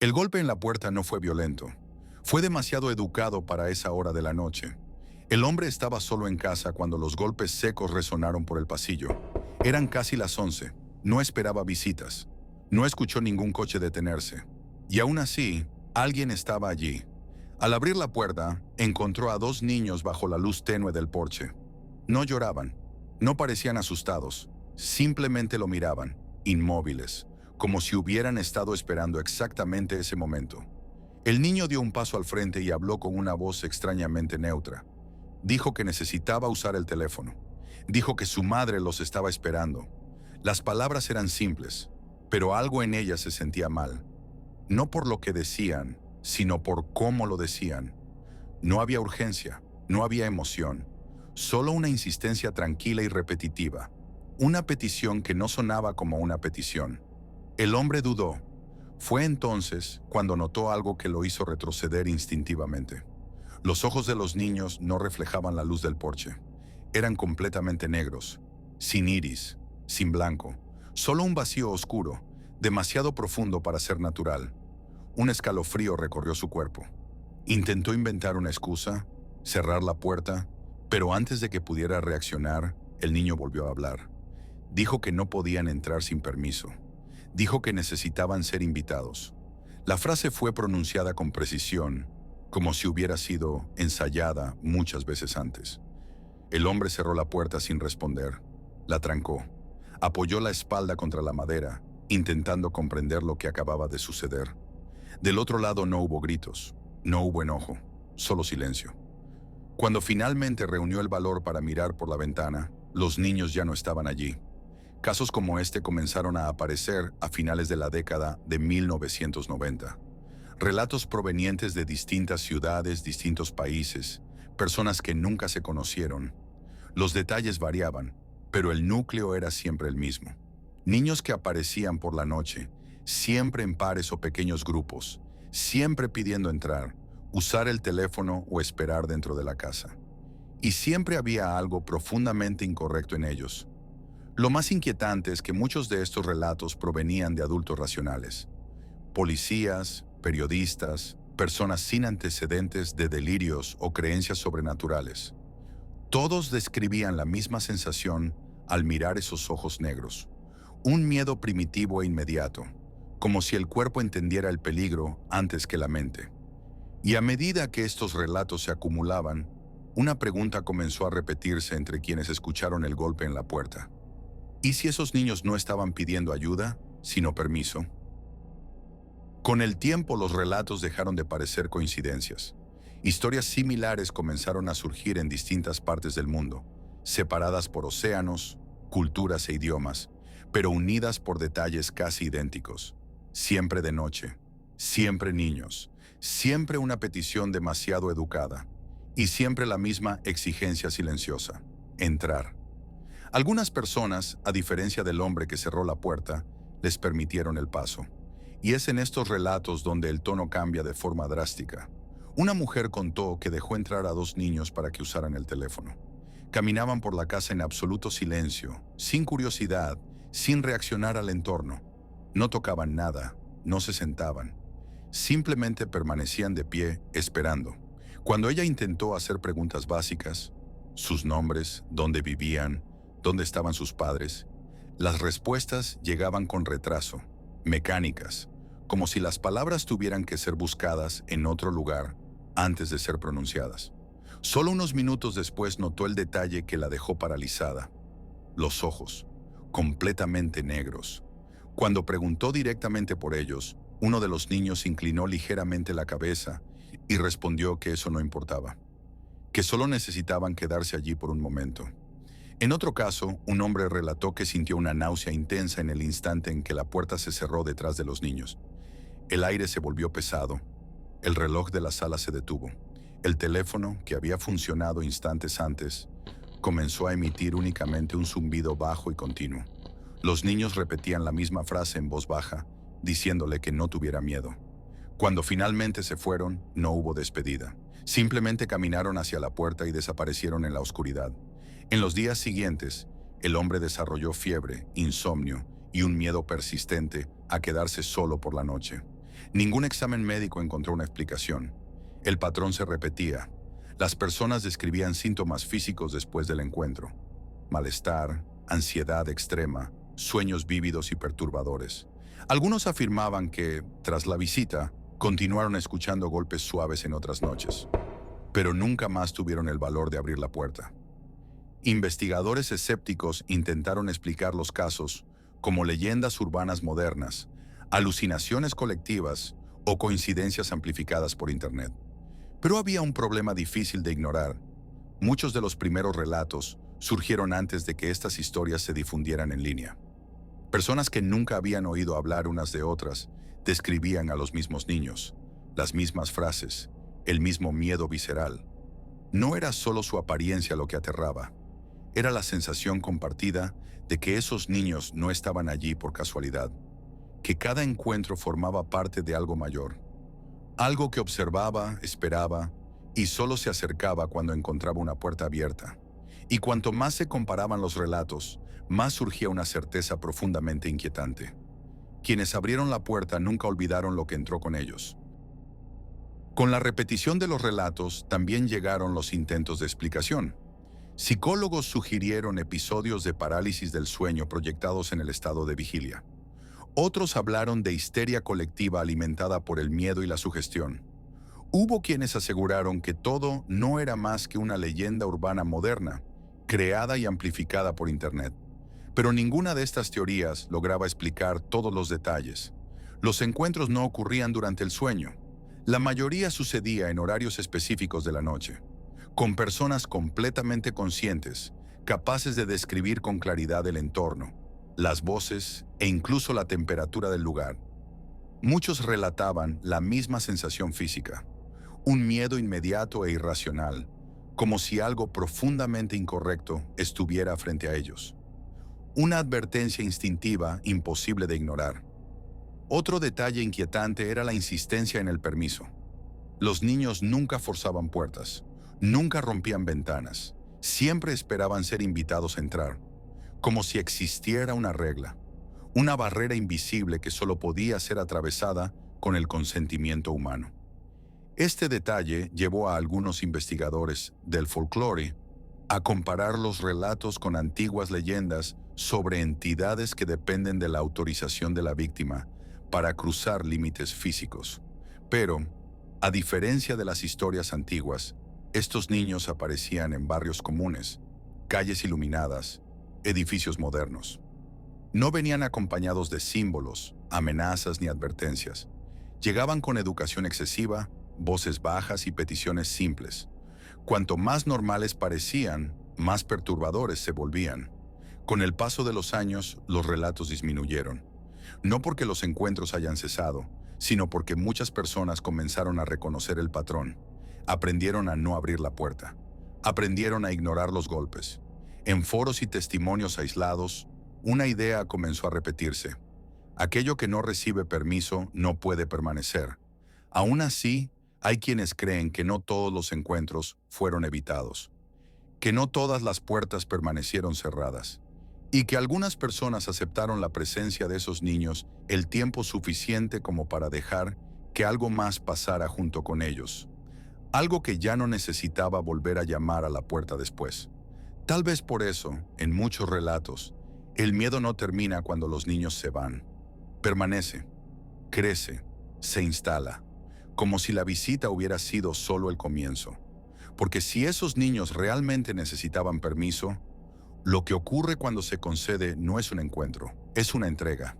El golpe en la puerta no fue violento. Fue demasiado educado para esa hora de la noche. El hombre estaba solo en casa cuando los golpes secos resonaron por el pasillo. Eran casi las 11. No esperaba visitas. No escuchó ningún coche detenerse. Y aún así, alguien estaba allí. Al abrir la puerta, encontró a dos niños bajo la luz tenue del porche. No lloraban, no parecían asustados, simplemente lo miraban, inmóviles, como si hubieran estado esperando exactamente ese momento. El niño dio un paso al frente y habló con una voz extrañamente neutra. Dijo que necesitaba usar el teléfono. Dijo que su madre los estaba esperando. Las palabras eran simples, pero algo en ellas se sentía mal. No por lo que decían, sino por cómo lo decían. No había urgencia, no había emoción, solo una insistencia tranquila y repetitiva. Una petición que no sonaba como una petición. El hombre dudó. Fue entonces cuando notó algo que lo hizo retroceder instintivamente. Los ojos de los niños no reflejaban la luz del porche. Eran completamente negros, sin iris, sin blanco, solo un vacío oscuro, demasiado profundo para ser natural. Un escalofrío recorrió su cuerpo. Intentó inventar una excusa, cerrar la puerta, pero antes de que pudiera reaccionar, el niño volvió a hablar. Dijo que no podían entrar sin permiso. Dijo que necesitaban ser invitados. La frase fue pronunciada con precisión, como si hubiera sido ensayada muchas veces antes. El hombre cerró la puerta sin responder. La trancó. Apoyó la espalda contra la madera, intentando comprender lo que acababa de suceder. Del otro lado no hubo gritos, no hubo enojo, solo silencio. Cuando finalmente reunió el valor para mirar por la ventana, los niños ya no estaban allí. Casos como este comenzaron a aparecer a finales de la década de 1990. Relatos provenientes de distintas ciudades, distintos países, personas que nunca se conocieron. Los detalles variaban, pero el núcleo era siempre el mismo. Niños que aparecían por la noche, siempre en pares o pequeños grupos, siempre pidiendo entrar, usar el teléfono o esperar dentro de la casa. Y siempre había algo profundamente incorrecto en ellos. Lo más inquietante es que muchos de estos relatos provenían de adultos racionales. Policías, periodistas, personas sin antecedentes de delirios o creencias sobrenaturales. Todos describían la misma sensación al mirar esos ojos negros. Un miedo primitivo e inmediato, como si el cuerpo entendiera el peligro antes que la mente. Y a medida que estos relatos se acumulaban, una pregunta comenzó a repetirse entre quienes escucharon el golpe en la puerta. ¿Y si esos niños no estaban pidiendo ayuda, sino permiso? Con el tiempo los relatos dejaron de parecer coincidencias. Historias similares comenzaron a surgir en distintas partes del mundo, separadas por océanos, culturas e idiomas, pero unidas por detalles casi idénticos. Siempre de noche, siempre niños, siempre una petición demasiado educada y siempre la misma exigencia silenciosa: entrar. Algunas personas, a diferencia del hombre que cerró la puerta, les permitieron el paso. Y es en estos relatos donde el tono cambia de forma drástica. Una mujer contó que dejó entrar a dos niños para que usaran el teléfono. Caminaban por la casa en absoluto silencio, sin curiosidad, sin reaccionar al entorno. No tocaban nada, no se sentaban. Simplemente permanecían de pie, esperando. Cuando ella intentó hacer preguntas básicas, sus nombres, dónde vivían, dónde estaban sus padres, las respuestas llegaban con retraso, mecánicas, como si las palabras tuvieran que ser buscadas en otro lugar antes de ser pronunciadas. Solo unos minutos después notó el detalle que la dejó paralizada: los ojos, completamente negros. Cuando preguntó directamente por ellos, uno de los niños inclinó ligeramente la cabeza y respondió que eso no importaba, que solo necesitaban quedarse allí por un momento. En otro caso, un hombre relató que sintió una náusea intensa en el instante en que la puerta se cerró detrás de los niños. El aire se volvió pesado. El reloj de la sala se detuvo. El teléfono, que había funcionado instantes antes, comenzó a emitir únicamente un zumbido bajo y continuo. Los niños repetían la misma frase en voz baja, diciéndole que no tuviera miedo. Cuando finalmente se fueron, no hubo despedida. Simplemente caminaron hacia la puerta y desaparecieron en la oscuridad. En los días siguientes, el hombre desarrolló fiebre, insomnio y un miedo persistente a quedarse solo por la noche. Ningún examen médico encontró una explicación. El patrón se repetía. Las personas describían síntomas físicos después del encuentro: malestar, ansiedad extrema, sueños vívidos y perturbadores. Algunos afirmaban que, tras la visita, continuaron escuchando golpes suaves en otras noches, pero nunca más tuvieron el valor de abrir la puerta. Investigadores escépticos intentaron explicar los casos como leyendas urbanas modernas, alucinaciones colectivas o coincidencias amplificadas por Internet. Pero había un problema difícil de ignorar. Muchos de los primeros relatos surgieron antes de que estas historias se difundieran en línea. Personas que nunca habían oído hablar unas de otras describían a los mismos niños, las mismas frases, el mismo miedo visceral. No era solo su apariencia lo que aterraba, era la sensación compartida de que esos niños no estaban allí por casualidad, que cada encuentro formaba parte de algo mayor, algo que observaba, esperaba y solo se acercaba cuando encontraba una puerta abierta. Y cuanto más se comparaban los relatos, más surgía una certeza profundamente inquietante. Quienes abrieron la puerta nunca olvidaron lo que entró con ellos. Con la repetición de los relatos también llegaron los intentos de explicación. Psicólogos sugirieron episodios de parálisis del sueño proyectados en el estado de vigilia. Otros hablaron de histeria colectiva alimentada por el miedo y la sugestión. Hubo quienes aseguraron que todo no era más que una leyenda urbana moderna, creada y amplificada por Internet. Pero ninguna de estas teorías lograba explicar todos los detalles. Los encuentros no ocurrían durante el sueño. La mayoría sucedía en horarios específicos de la noche, con personas completamente conscientes, capaces de describir con claridad el entorno, las voces e incluso la temperatura del lugar. Muchos relataban la misma sensación física, un miedo inmediato e irracional, como si algo profundamente incorrecto estuviera frente a ellos. Una advertencia instintiva imposible de ignorar. Otro detalle inquietante era la insistencia en el permiso. Los niños nunca forzaban puertas, nunca rompían ventanas, siempre esperaban ser invitados a entrar, como si existiera una regla, una barrera invisible que solo podía ser atravesada con el consentimiento humano. Este detalle llevó a algunos investigadores del folclore a comparar los relatos con antiguas leyendas sobre entidades que dependen de la autorización de la víctima para cruzar límites físicos. Pero, a diferencia de las historias antiguas, estos niños aparecían en barrios comunes, calles iluminadas, edificios modernos. No venían acompañados de símbolos, amenazas ni advertencias. Llegaban con educación excesiva, voces bajas y peticiones simples. Cuanto más normales parecían, más perturbadores se volvían. Con el paso de los años, los relatos disminuyeron. No porque los encuentros hayan cesado, sino porque muchas personas comenzaron a reconocer el patrón. Aprendieron a no abrir la puerta. Aprendieron a ignorar los golpes. En foros y testimonios aislados, una idea comenzó a repetirse. Aquello que no recibe permiso no puede permanecer. Aún así, hay quienes creen que no todos los encuentros fueron evitados, que no todas las puertas permanecieron cerradas, y que algunas personas aceptaron la presencia de esos niños el tiempo suficiente como para dejar que algo más pasara junto con ellos, algo que ya no necesitaba volver a llamar a la puerta después. Tal vez por eso, en muchos relatos, el miedo no termina cuando los niños se van. Permanece, crece, se instala, como si la visita hubiera sido solo el comienzo. Porque si esos niños realmente necesitaban permiso, lo que ocurre cuando se concede no es un encuentro, es una entrega.